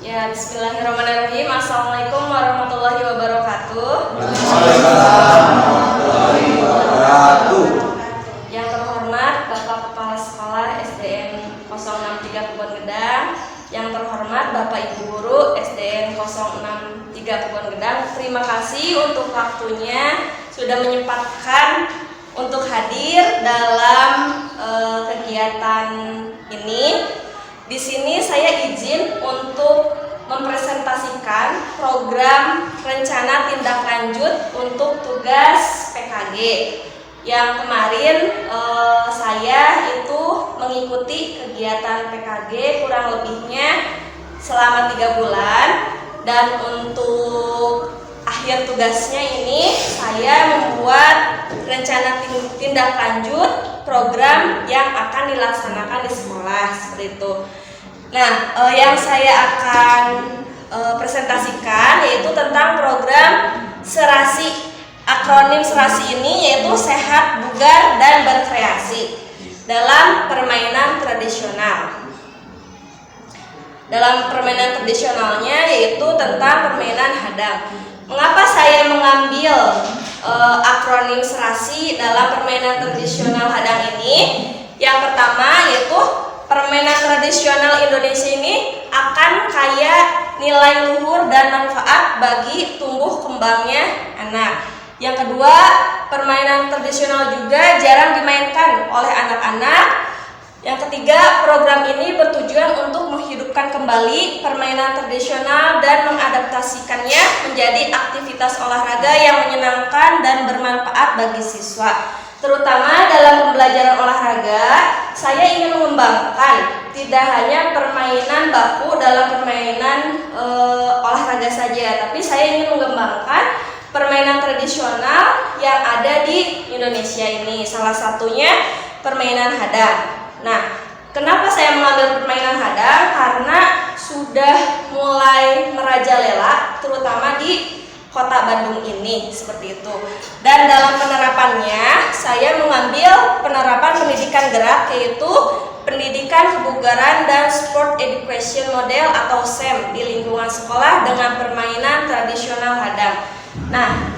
Ya, bismillahirrahmanirrahim. Assalamualaikum warahmatullahi wabarakatuh. Waalaikumsalam warahmatullahi wabarakatuh. Yang terhormat Bapak Kepala Sekolah SDN 063 Kebon Gedang, yang terhormat Bapak Ibu Guru SDN 063 Kebon Gedang, terima kasih untuk waktunya sudah menyempatkan untuk hadir dalam kegiatan ini. Di sini saya izin untuk mempresentasikan program rencana tindak lanjut untuk tugas PKG yang kemarin saya itu mengikuti kegiatan PKG kurang lebihnya selama 3 bulan, dan untuk akhir tugasnya ini saya membuat rencana tindak lanjut program yang akan dilaksanakan di sekolah seperti itu. Nah, yang saya akan presentasikan yaitu tentang program serasi. Akronim serasi ini yaitu sehat, bugar, dan berkreasi dalam permainan tradisional. Dalam permainan tradisionalnya yaitu tentang permainan hadang. Mengapa saya mengambil akronim serasi dalam permainan tradisional hadang ini? Yang pertama yaitu permainan tradisional Indonesia ini akan kaya nilai luhur dan manfaat bagi tumbuh kembangnya anak. Yang kedua, permainan tradisional juga jarang dimainkan oleh anak-anak. Yang ketiga, program ini bertujuan untuk menghidupkan kembali permainan tradisional dan mengadaptasikannya menjadi aktivitas olahraga yang menyenangkan dan bermanfaat bagi siswa. Terutama dalam pembelajaran olahraga, saya ingin mengembangkan tidak hanya permainan baku dalam permainan olahraga saja, tapi saya ingin mengembangkan permainan tradisional yang ada di Indonesia ini. Salah satunya permainan hadang. Nah, kenapa saya mengambil permainan hadang? Karena sudah mulai merajalela, terutama di Kota Bandung ini, seperti itu. Dan dalam penerapannya, saya mengambil penerapan pendidikan gerak, yaitu pendidikan kebugaran dan sport education model atau SEM di lingkungan sekolah dengan permainan tradisional hadang. Nah,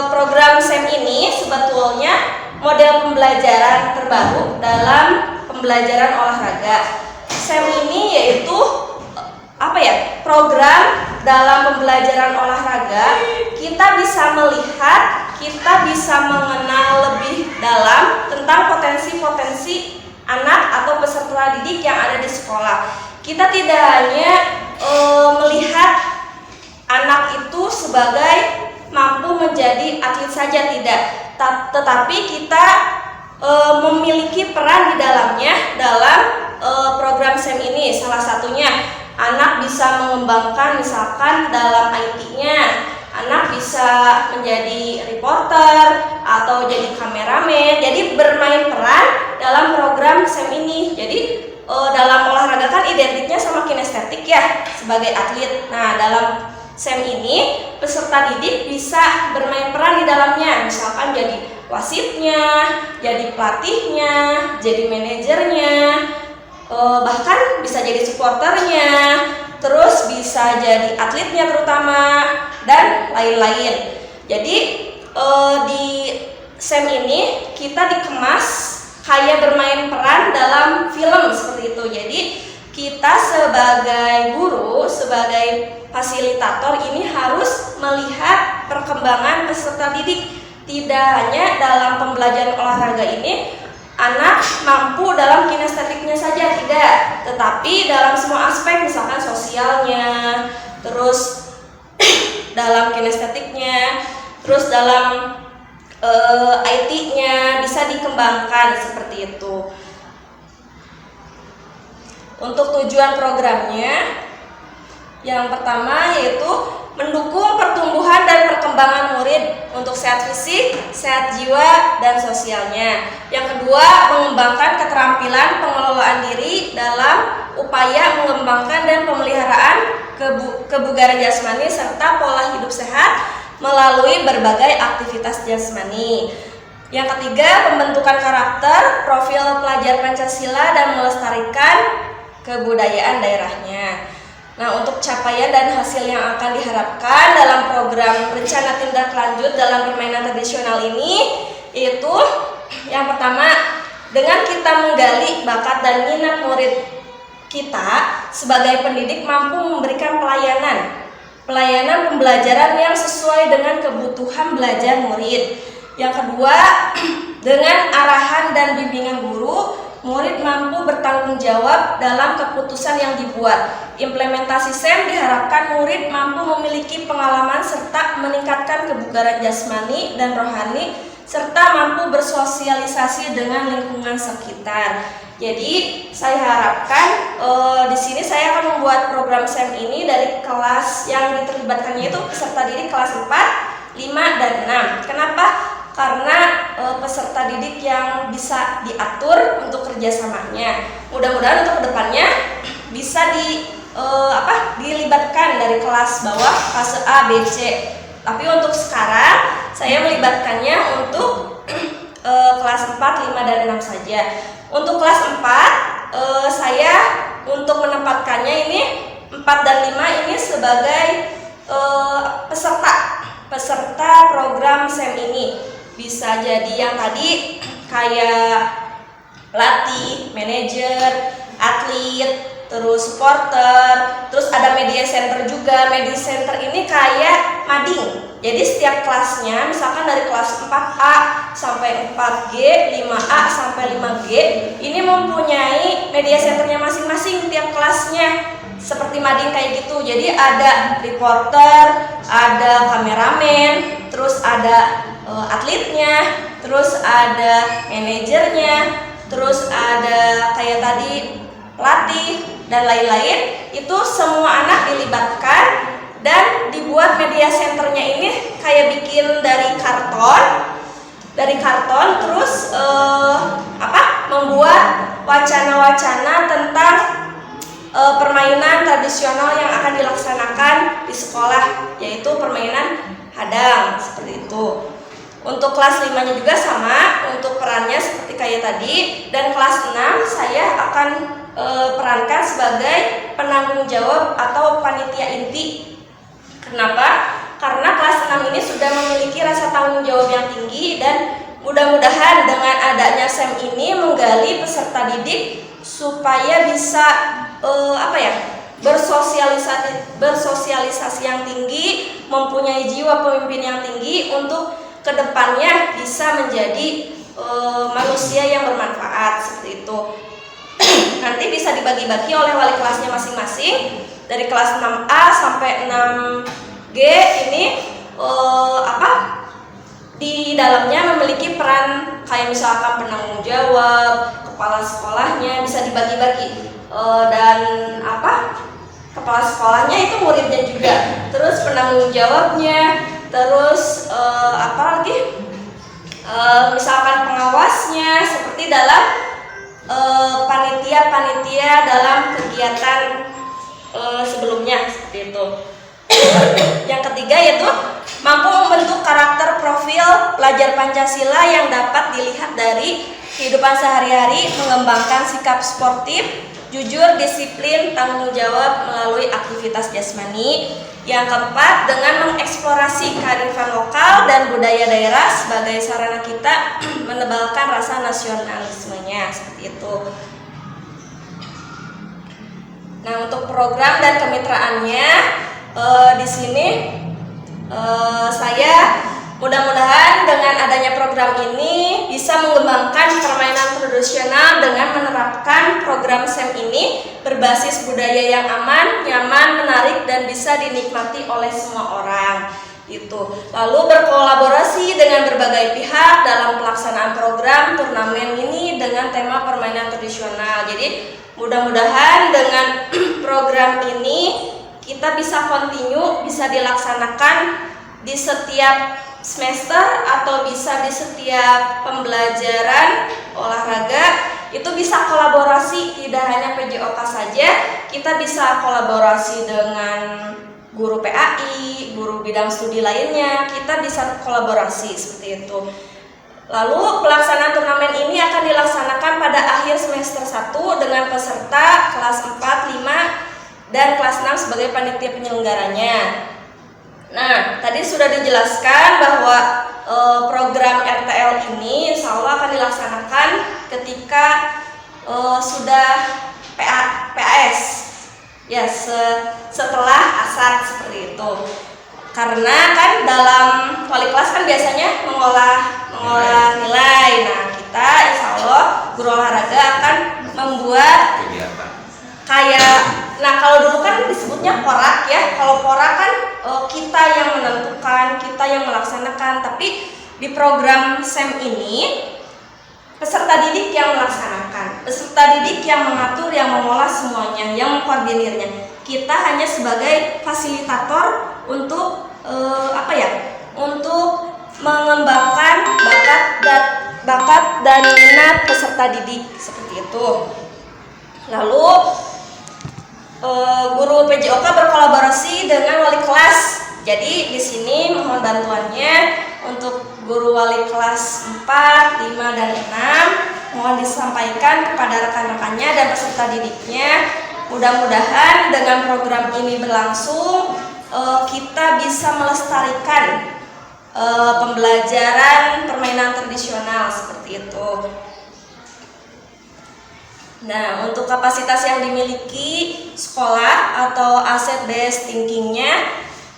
program SEM ini sebetulnya model pembelajaran terbaru dalam pembelajaran olahraga. SEM ini yaitu program dalam pembelajaran olahraga. Kita bisa melihat, kita bisa mengenal lebih dalam tentang potensi-potensi anak atau peserta didik yang ada di sekolah. Kita tidak hanya melihat anak itu sebagai mampu menjadi atlet saja, tidak, tetapi kita memiliki peran di dalamnya dalam program SEM ini. Salah satunya anak bisa mengembangkan misalkan dalam IT-nya, anak bisa menjadi reporter atau jadi kameramen, jadi bermain peran dalam program SEM ini. Jadi dalam olahraga kan identiknya sama kinestetik ya, sebagai atlet. Nah, dalam SEM ini peserta didik bisa bermain peran di dalamnya, misalkan jadi wasitnya, jadi pelatihnya, jadi manajernya, bahkan bisa jadi supporternya, terus bisa jadi atletnya terutama, dan lain-lain. Jadi di SEM ini kita dikemas kayak bermain peran dalam film seperti itu. Jadi kita sebagai guru, sebagai fasilitator ini harus melihat perkembangan peserta didik. Tidak hanya dalam pembelajaran olahraga ini anak mampu dalam kinestetiknya saja, tidak, tetapi dalam semua aspek, misalkan sosialnya, terus dalam kinestetiknya, terus dalam IT-nya bisa dikembangkan seperti itu. Untuk tujuan programnya, yang pertama yaitu mendukung pertumbuhan dan perkembangan murid untuk sehat fisik, sehat jiwa, dan sosialnya. Yang kedua, mengembangkan keterampilan pengelolaan diri dalam upaya mengembangkan dan pemeliharaan kebugaran jasmani serta pola hidup sehat melalui berbagai aktivitas jasmani. Yang ketiga, pembentukan karakter, profil pelajar Pancasila dan melestarikan kebudayaan daerahnya. Nah, untuk capaian dan hasil yang akan diharapkan dalam program rencana tindak lanjut dalam permainan tradisional ini yaitu yang pertama, dengan kita menggali bakat dan minat murid kita sebagai pendidik mampu memberikan pelayanan pembelajaran yang sesuai dengan kebutuhan belajar murid. Yang kedua, dengan arahan dan bimbingan guru, murid mampu bertanggung jawab dalam keputusan yang dibuat. Implementasi SEM diharapkan murid mampu memiliki pengalaman serta meningkatkan kebugaran jasmani dan rohani serta mampu bersosialisasi dengan lingkungan sekitar. Jadi saya harapkan di sini saya akan membuat program SEM ini dari kelas yang diterlibatkannya itu peserta didik kelas 4, 5, dan 6. Kenapa? Karena peserta didik yang bisa diatur untuk kerjasamanya. Mudah-mudahan untuk kedepannya bisa dilibatkan dari kelas bawah fase A, B, C. Tapi untuk sekarang saya melibatkannya untuk kelas 4, 5, dan 6 saja. Untuk kelas 4 saya untuk menempatkannya ini 4 dan 5 ini sebagai peserta program SEM ini. Bisa jadi yang tadi kayak pelatih, manajer, atlet, terus supporter, terus ada media center juga. Media center ini kayak mading. Jadi setiap kelasnya, misalkan dari kelas 4A sampai 4G, 5A sampai 5G, ini mempunyai media centernya masing-masing tiap kelasnya. Seperti mading kayak gitu. Jadi ada reporter, ada kameramen, terus ada atletnya, terus ada manajernya, terus ada kayak tadi pelatih dan lain-lain. Itu semua anak dilibatkan dan dibuat media centernya ini kayak bikin dari karton terus membuat wacana-wacana tentang permainan tradisional yang akan dilaksanakan di sekolah, yaitu permainan hadang seperti itu. Untuk kelas 5-nya juga sama, untuk perannya seperti kayak tadi. Dan kelas 6 saya akan perankan sebagai penanggung jawab atau panitia inti. Kenapa? Karena kelas 6 ini sudah memiliki rasa tanggung jawab yang tinggi dan mudah-mudahan dengan adanya SEM ini menggali peserta didik supaya bisa bersosialisasi yang tinggi, mempunyai jiwa pemimpin yang tinggi untuk kedepannya bisa menjadi manusia yang bermanfaat seperti itu. Nanti bisa dibagi-bagi oleh wali kelasnya masing-masing. Dari kelas 6A sampai 6G ini di dalamnya memiliki peran kayak misalkan penanggung jawab, kepala sekolahnya bisa dibagi-bagi. Dan kepala sekolahnya itu muridnya juga. Terus penanggung jawabnya, terus misalkan pengawasnya seperti dalam panitia-panitia dalam kegiatan sebelumnya seperti itu. Yang ketiga yaitu mampu membentuk karakter profil pelajar Pancasila yang dapat dilihat dari kehidupan sehari-hari, mengembangkan sikap sportif, jujur, disiplin, tanggung jawab melalui aktivitas jasmani. Yang keempat, dengan mengeksplorasi kearifan lokal dan budaya daerah sebagai sarana kita menebalkan rasa nasionalismenya seperti itu. Nah, untuk program dan kemitraannya di sini saya mudah-mudahan dengan adanya program ini bisa mengembangkan permainan tradisional dengan menerapkan program SEM ini berbasis budaya yang aman, nyaman, menarik, dan bisa dinikmati oleh semua orang. Lalu berkolaborasi dengan berbagai pihak dalam pelaksanaan program turnamen ini dengan tema permainan tradisional. Jadi mudah-mudahan dengan program ini kita bisa continue, bisa dilaksanakan di setiap semester atau bisa di setiap pembelajaran olahraga. Itu bisa kolaborasi, tidak hanya PJOK saja, kita bisa kolaborasi dengan guru PAI, guru bidang studi lainnya, kita bisa kolaborasi seperti itu. Lalu pelaksanaan turnamen ini akan dilaksanakan pada akhir semester 1 dengan peserta kelas 4, 5, dan kelas 6 sebagai panitia penyelenggaranya. Nah, tadi sudah dijelaskan bahwa program RTL ini insya Allah akan dilaksanakan ketika sudah PAS ya, setelah asar seperti itu. Karena kan dalam wali kelas kan biasanya mengolah nilai. Nah, kita insya Allah guru olahraga akan membuat kalau dulu kan disebutnya porak ya. Kalau porak kan kita yang menentukan, kita yang melaksanakan. Tapi di program SEM ini peserta didik yang melaksanakan, peserta didik yang mengatur, yang mengolah semuanya, yang mengkoordinirnya. Kita hanya sebagai fasilitator untuk untuk mengembangkan bakat dan minat peserta didik seperti itu. Lalu guru PJOK berkolaborasi dengan wali kelas. Jadi di sini mohon bantuannya untuk guru wali kelas 4, 5, dan 6 mohon disampaikan kepada rekan-rekannya dan peserta didiknya. Mudah-mudahan dengan program ini berlangsung kita bisa melestarikan pembelajaran permainan tradisional seperti itu. Nah, untuk kapasitas yang dimiliki sekolah atau aset based thinkingnya,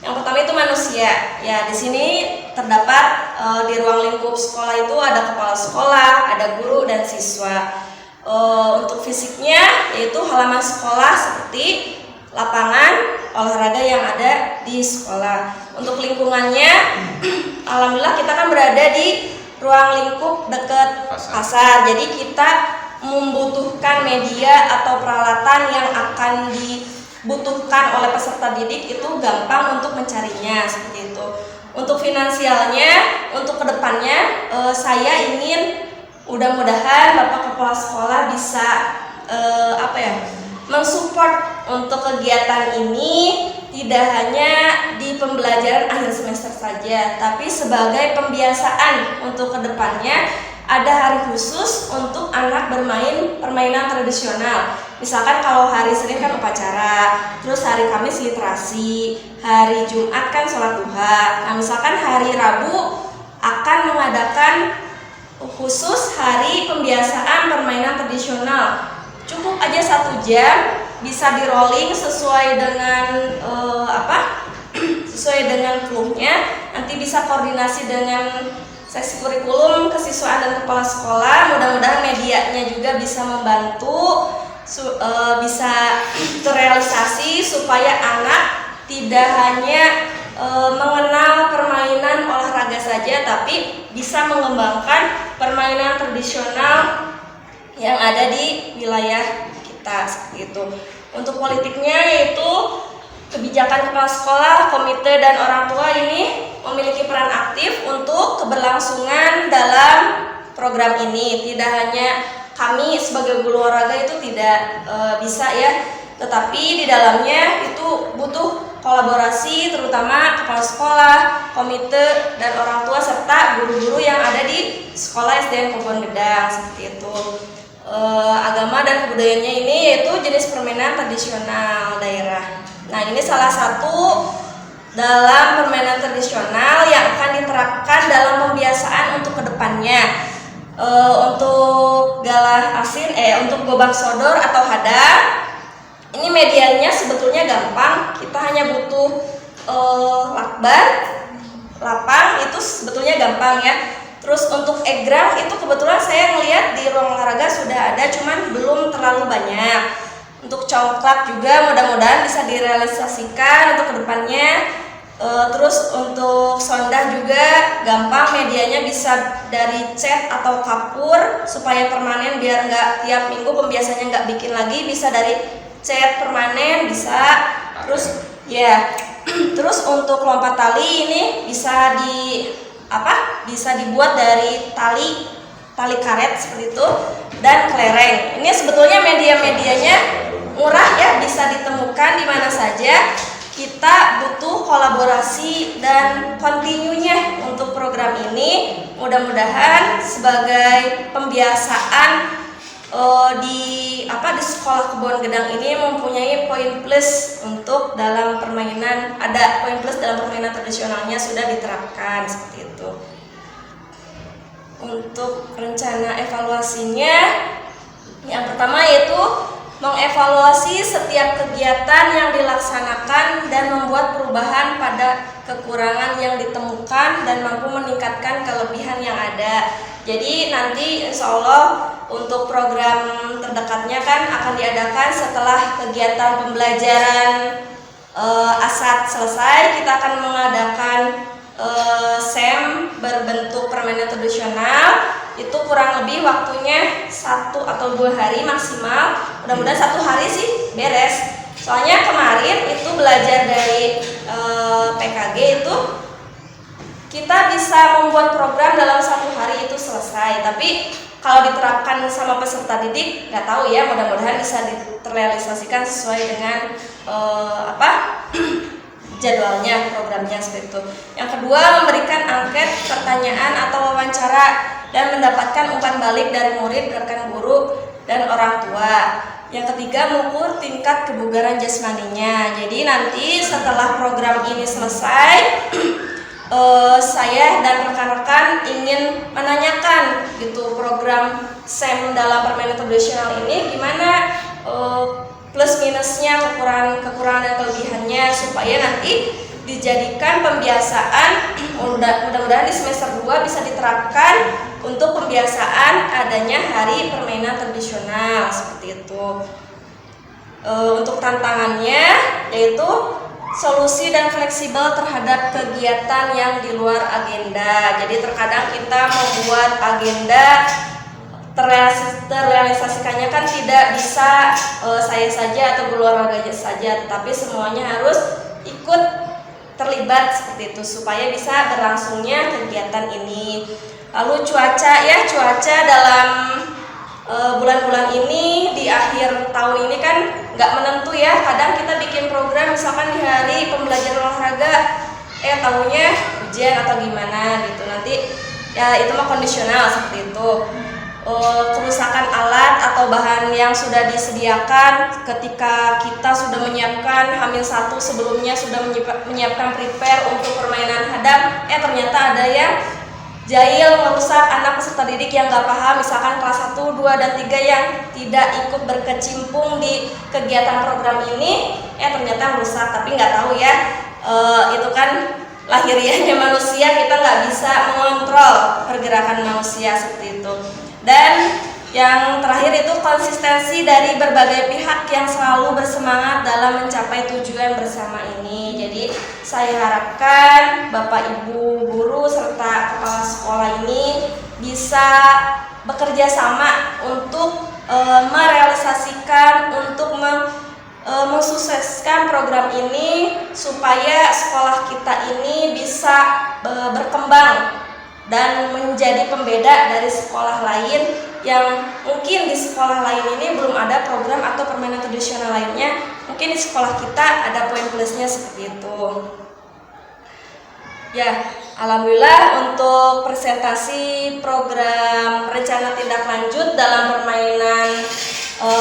yang pertama itu manusia. Ya, di sini terdapat di ruang lingkup sekolah itu ada kepala sekolah, ada guru dan siswa. Untuk fisiknya yaitu halaman sekolah seperti lapangan olahraga yang ada di sekolah. Untuk lingkungannya, alhamdulillah kita kan berada di ruang lingkup dekat pasar. Jadi kita membutuhkan media atau peralatan yang akan dibutuhkan oleh peserta didik itu gampang untuk mencarinya seperti itu. Untuk finansialnya, untuk kedepannya saya ingin mudah-mudahan Bapak Kepala Sekolah bisa mensupport untuk kegiatan ini tidak hanya di pembelajaran akhir semester saja, tapi sebagai pembiasaan untuk kedepannya. Ada hari khusus untuk anak bermain permainan tradisional. Misalkan kalau hari Senin kan upacara, terus hari Kamis literasi, hari Jumat kan sholat duha. Nah, misalkan hari Rabu akan mengadakan khusus hari pembiasaan permainan tradisional. Cukup aja 1 jam, bisa di rolling sesuai dengan sesuai dengan clue-nya. Nanti bisa koordinasi dengan seksi kurikulum, kesiswaan, dan kepala sekolah. Mudah-mudahan medianya juga bisa membantu, bisa terrealisasi supaya anak tidak hanya mengenal permainan olahraga saja, tapi bisa mengembangkan permainan tradisional yang ada di wilayah kita seperti itu. Untuk politiknya yaitu kebijakan kepala sekolah, komite, dan orang tua ini memiliki peran aktif untuk keberlangsungan dalam program ini. Tidak hanya kami sebagai guru olahraga itu tidak bisa ya, tetapi di dalamnya itu butuh kolaborasi terutama kepala sekolah, komite, dan orang tua serta guru-guru yang ada di sekolah SDN Kebon Gedang seperti itu. Agama dan kebudayaannya ini yaitu jenis permainan tradisional daerah. Nah, ini salah satu dalam permainan tradisional yang akan diterapkan dalam pembiasaan untuk kedepannya. Untuk galah asin, untuk gobak sodor atau hadang, ini medianya sebetulnya gampang. Kita hanya butuh lakban, lapang, itu sebetulnya gampang ya. Terus untuk egrang itu kebetulan saya melihat di ruang olahraga sudah ada, cuman belum terlalu banyak. Untuk congklak juga mudah-mudahan bisa direalisasikan untuk kedepannya. Terus untuk sondah juga gampang, medianya bisa dari cat atau kapur supaya permanen, biar nggak tiap minggu pembiasanya nggak bikin lagi, bisa dari cat permanen bisa. Terus ya, terus untuk lompat tali ini bisa bisa dibuat dari tali karet seperti itu dan kelereng. Ini sebetulnya media-medianya murah ya, bisa ditemukan di mana saja. Kita butuh kolaborasi dan kontinunya untuk program ini. Mudah-mudahan sebagai pembiasaan di sekolah sekolah Kebon Gedang ini mempunyai poin plus untuk dalam permainan, ada poin plus dalam permainan tradisionalnya sudah diterapkan seperti itu. Untuk rencana evaluasinya, yang pertama yaitu mengevaluasi setiap kegiatan yang dilaksanakan dan membuat perubahan pada kekurangan yang ditemukan dan mampu meningkatkan kelebihan yang ada. Jadi nanti insya Allah untuk program terdekatnya kan akan diadakan setelah kegiatan pembelajaran ASAT selesai, kita akan mengadakan SEM berbentuk permainan tradisional. Itu kurang lebih waktunya 1 atau 2 hari maksimal. Mudah-mudahan 1 hari sih beres. Soalnya kemarin itu belajar dari PKG itu kita bisa membuat program dalam 1 hari itu selesai. Tapi kalau diterapkan sama peserta didik nggak tahu ya, mudah-mudahan bisa terrealisasikan sesuai dengan jadwalnya, programnya seperti itu. Yang kedua, memberikan angket, pertanyaan atau wawancara dan mendapatkan umpan balik dari murid, rekan guru, dan orang tua. Yang ketiga, mengukur tingkat kebugaran jasmaninya. Jadi nanti setelah program ini selesai, saya dan rekan-rekan ingin menanyakan gitu program SEM dalam permainan tradisional ini gimana plus minusnya, kekurangan dan kelebihannya, supaya nanti dijadikan pembiasaan. Mudah-mudahan di semester 2 bisa diterapkan untuk pembiasaan adanya hari permainan tradisional seperti itu. Untuk tantangannya yaitu solusi dan fleksibel terhadap kegiatan yang di luar agenda. Jadi terkadang kita membuat agenda, terrealisasikannya kan tidak bisa saya saja atau keluarga saja, tetapi semuanya harus ikut terlibat seperti itu supaya bisa berlangsungnya kegiatan ini. Lalu cuaca dalam bulan-bulan ini di akhir tahun ini kan nggak menentu ya. Kadang kita bikin program misalkan di hari pembelajaran olahraga, tahunya hujan atau gimana gitu. Nanti ya itu mah kondisional seperti itu. Kerusakan alat atau bahan yang sudah disediakan ketika kita sudah menyiapkan H-1 sebelumnya sudah menyiapkan prepare untuk permainan hadap, ternyata ada yang jahil merusak anak peserta didik yang nggak paham, misalkan kelas 1, 2, dan 3 yang tidak ikut berkecimpung di kegiatan program ini, ternyata merusak, tapi nggak tahu ya, itu kan lahiriahnya manusia, kita nggak bisa mengontrol pergerakan manusia seperti itu. Dan yang terakhir itu konsistensi dari berbagai pihak yang selalu bersemangat dalam mencapai tujuan bersama ini. Jadi saya harapkan Bapak Ibu guru serta kepala sekolah ini bisa bekerja sama untuk merealisasikan, untuk mensukseskan program ini supaya sekolah kita ini bisa berkembang dan menjadi pembeda dari sekolah lain yang mungkin di sekolah lain ini belum ada program atau permainan tradisional lainnya. Mungkin di sekolah kita ada poin plusnya seperti itu. Ya, alhamdulillah untuk presentasi program rencana tindak lanjut dalam permainan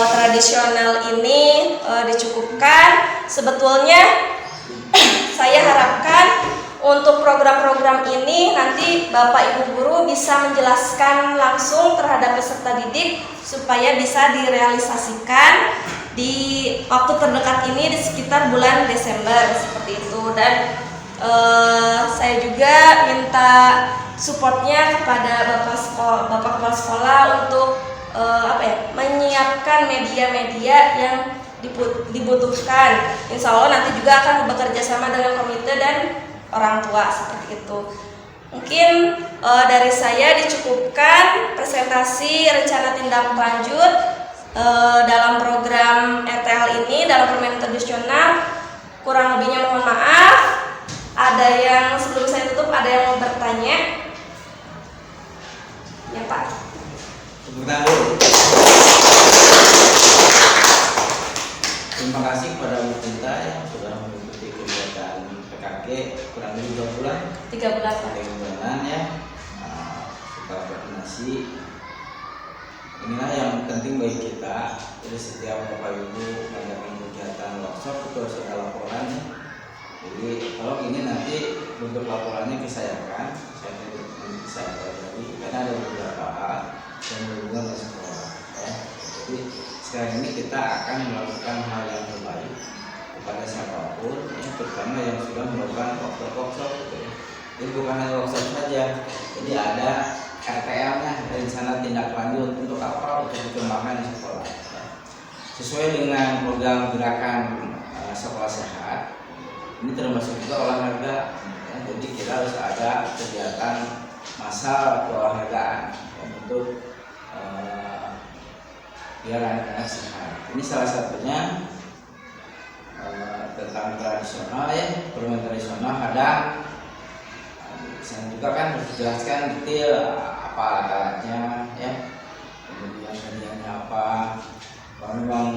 tradisional ini dicukupkan. Sebetulnya saya harapkan untuk program-program ini nanti Bapak Ibu guru bisa menjelaskan langsung terhadap peserta didik supaya bisa direalisasikan di waktu terdekat ini di sekitar bulan Desember seperti itu. Dan saya juga minta supportnya kepada Bapak Kepala Sekolah untuk menyiapkan media-media yang dibutuhkan. Insya Allah nanti juga akan bekerja sama dengan komite dan orang tua seperti itu. Mungkin dari saya dicukupkan presentasi rencana tindak lanjut dalam program RTL ini dalam permainan tradisional. Kurang lebihnya mohon maaf. Ada yang sebelum saya tutup ada yang mau bertanya? Ya Pak. Tepuk tangan dulu. Terima kasih kepada Bu Tinta yang sudah mengikuti kegiatan PKG kurang lebih 2 bulan. 3 bulan. 3 bulanan ya. Setelah koordinasi inilah yang penting bagi kita. Jadi setiap Bapak Ibu mengadakan kegiatan workshop itu harus ada laporan. Jadi kalau ini nanti bentuk laporannya saya pelajari karena ada beberapa hal yang berhubungan dengan sekolah. Ya. Jadi sekarang ini kita akan melakukan hal yang terbaik kepada siapapun, ya, terutama yang sudah melakukan workshop gitu ya. Jadi bukan hanya workshop saja, jadi ada RTL-nya, rencana tindak lanjut untuk apa, untuk dikembangkan di sekolah. Ya. Sesuai dengan program gerakan sekolah sehat, ini termasuk juga olahraga. Ya. Jadi kita harus ada kegiatan massal atau olahragaan ya, untuk biar anak-anak sehat. Ini salah satunya tentang tradisional ya, permainan tradisional hadang. Saya juga kan harus dijelaskan detail apa alat-alatnya ya, kemudian hadiahnya apa. Kalau memang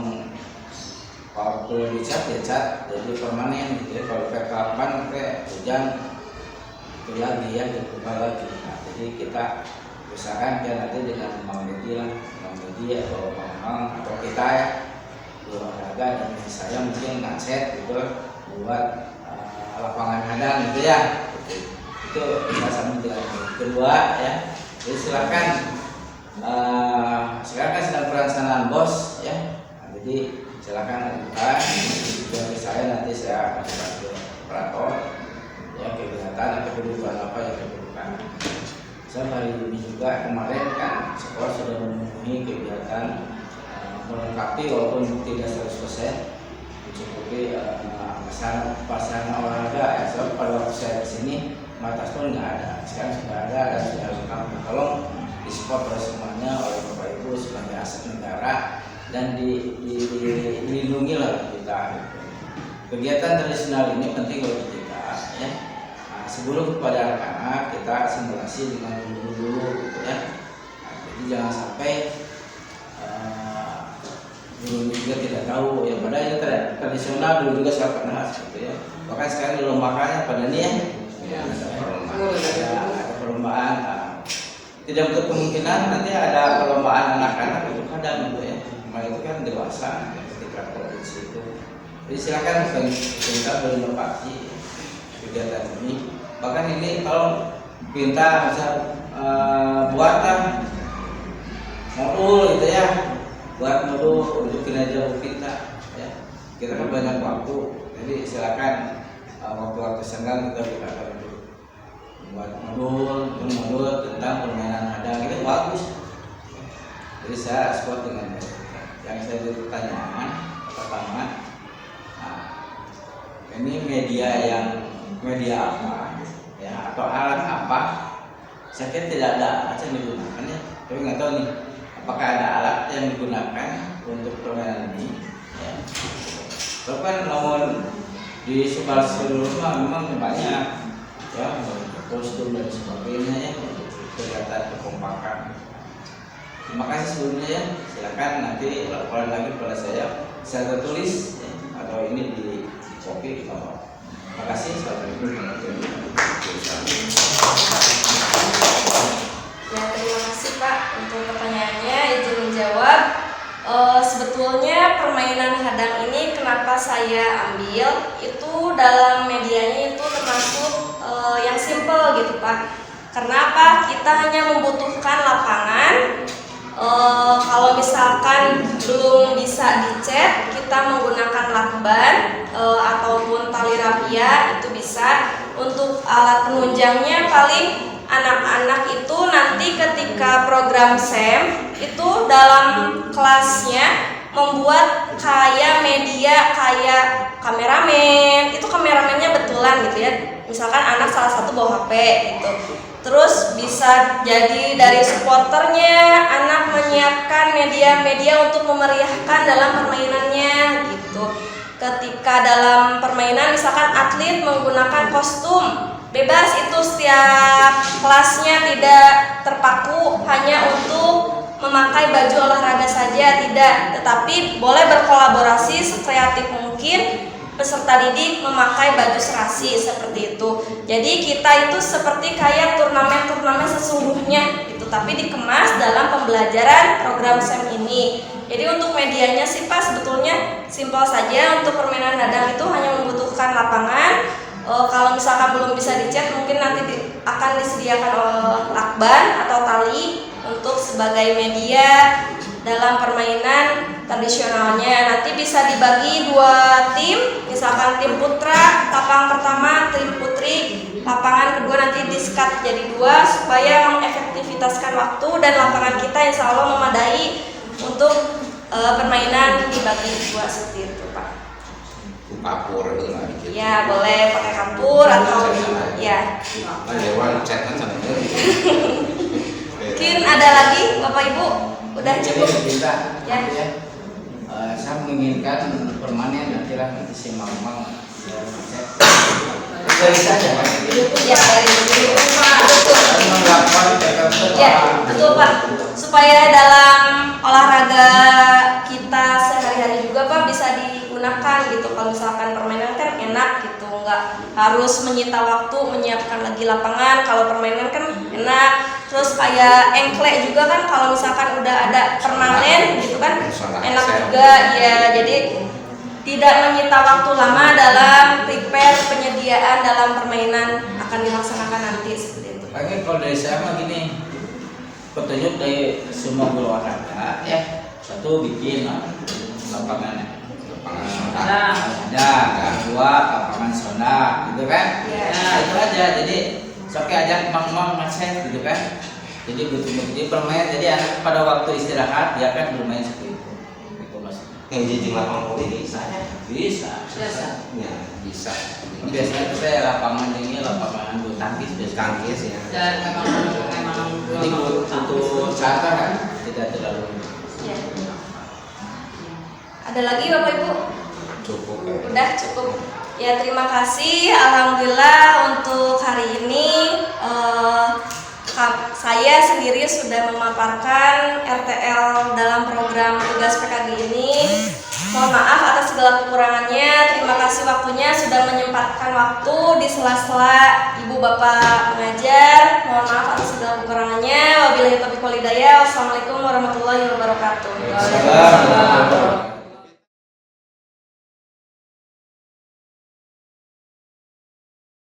waktu dicat ya cat jadi permanen gitu ya. Kalau pakai kapan pakai hujan itu lagi ya, dibuka lagi. Nah, jadi kita usahakan ya nanti dengan Bang Dedi atau Bang atau kita ya olahraga, dan saya mungkin ngasih gitu buat lapangan hadang gitu ya. Itu bisa sambil dilanjut. Kedua ya, jadi silakan sekarang kan sedang perencanaan bos ya. Nah, jadi silakan ajukan dari saya, nanti saya akan kasih operator ya kegiatan atau kebutuhan apa yang diperlukan. Saya hari ini juga kemarin kan sekolah sudah memenuhi kegiatan melengkapi walaupun tidak 100% mencukupi pasarana olahraga ya. Sebab pada waktu saya kesini Matas pun nggak ada, sekarang sudah ada dan sudah lengkap. Tolong disupport oleh semuanya, oleh Bapak Ibu sebagai aset negara dan dilindungi lah kita. Kegiatan tradisional ini penting bagi kita ya. Nah, sebelum kepada anak-anak kita simulasi dengan dulu gitu ya. Nah, jadi jangan sampai dulu juga tidak tahu ya, padahal ini tradisional dulu juga saya pernah gitu ya. Bahkan sekarang dilombakannya pada ini ya, ada perlombaan. Tidak untuk kemungkinan nanti ada perlombaan anak-anak untuk hadang gitu ya. Cuma itu kan dewasa ya, ketika provinsi itu. Jadi silakan kita berinovasi kegiatan ini. Bahkan ini kalau kita bisa buatan modul gitu ya, buat modul untuk kinerja kita ya. Kita kan banyak waktu, jadi silakan waktu-waktu senggang kita gunakan untuk buat modul tentang permainan hadang. Itu bagus. Jadi saya support dengan yang saya pertanyaan pertama, ini media apa ya, atau alat apa? Saya kira tidak ada alat yang digunakan ya, tapi nggak tahu nih apakah ada alat yang digunakan untuk permainan ini ya. Kalau kan nomor di seluruh memang banyak ya, kostum dan sebagainya ya, untuk kegiatan kekompakan. Terima kasih sebelumnya ya, silakan nanti laporan lagi kepada saya tertulis ya, atau ini di copy di bawah. Terima kasih. Ya, terima kasih Pak untuk pertanyaannya, izin menjawab. Sebetulnya permainan hadang ini kenapa saya ambil itu dalam medianya itu termasuk yang simple gitu Pak. Karena apa? Kita hanya membutuhkan lapangan. Kalau misalkan belum bisa dicat, kita menggunakan lakban ataupun tali rapia itu bisa. Untuk alat penunjangnya paling anak-anak itu nanti ketika program SEM itu dalam kelasnya membuat kayak media kayak kameramen, itu kameramennya betulan gitu ya. Misalkan anak salah satu bawa HP gitu. Terus bisa jadi dari supporternya, anak menyiapkan media-media untuk memeriahkan dalam permainannya gitu. Ketika dalam permainan misalkan atlet menggunakan kostum, bebas itu setiap kelasnya tidak terpaku hanya untuk memakai baju olahraga saja, tidak, tetapi boleh berkolaborasi sekreatif mungkin peserta didik memakai baju serasi seperti itu. Jadi kita itu seperti kayak turnamen-turnamen sesungguhnya gitu itu, tapi dikemas dalam pembelajaran program SEM ini. Jadi untuk medianya sih Pak sebetulnya simpel saja. Untuk permainan hadang itu hanya membutuhkan lapangan. Kalau misalkan belum bisa dicat, mungkin nanti akan disediakan lakban atau tali untuk sebagai media dalam permainan tradisionalnya. Nanti bisa dibagi 2 tim, misalkan tim putra, lapangan pertama, tim putri, lapangan kedua nanti di-cut jadi 2 supaya mengefektivitaskan waktu dan lapangan kita insya Allah memadai untuk permainan dibagi 2 seperti itu Pak. Kapur itu lah dikit. Ya boleh pakai kapur atau ya. Dewan chatnya sama Mungkin ada lagi Bapak Ibu? Udah cukup? Kita, Ya. saya menginginkan permanen nanti si Mamang dari saja. Ya dari dulu. Betul. Ya betul Pak. Supaya dalam olahraga kita sehari-hari juga Pak bisa digunakan gitu. Kalau misalkan permainan kan enak gitu, nggak harus menyita waktu menyiapkan lagi lapangan. Kalau permainan kan enak. Terus kayak engklek juga kan kalau misalkan udah ada permanen gitu kan enak juga ya. Jadi tidak menyita waktu lama dalam prepare penyediaan dalam permainan akan dilaksanakan nanti seperti itu. Oke, kalau dari saya mah gini, petunjuk dari semua guru olahraga ya. Satu bikin lapangan ada, kedua lapangan zona gitu kan. Ya. Nah itu aja. Jadi sok ajak mang macet gitu kan. Jadi betul-betul bermain. Jadi anak pada waktu istirahat dia kan bermain seperti itu. Itu maksudnya. yang jadi lapang politik bisa ya? Bisa. Ya, bisa. Biasanya kita lapangan ini lapangan bulu tangkis biasanya. Tangkis ya. Dan memang Jadi untuk charter kan tidak terlalu. Ya. Ada lagi Bapak Ibu? Cukup ya. Udah cukup. Ya terima kasih. Alhamdulillah untuk hari ini saya sendiri sudah memaparkan RTL dalam program tugas PKG ini. Mohon maaf atas segala kekurangannya. Terima kasih waktunya sudah menyempatkan waktu di sela-sela Ibu Bapak mengajar. Mohon maaf atas segala kekurangannya. Wabillahi taufiq wal hidayah. Wassalamualaikum warahmatullahi wabarakatuh. Waalaikumsalam.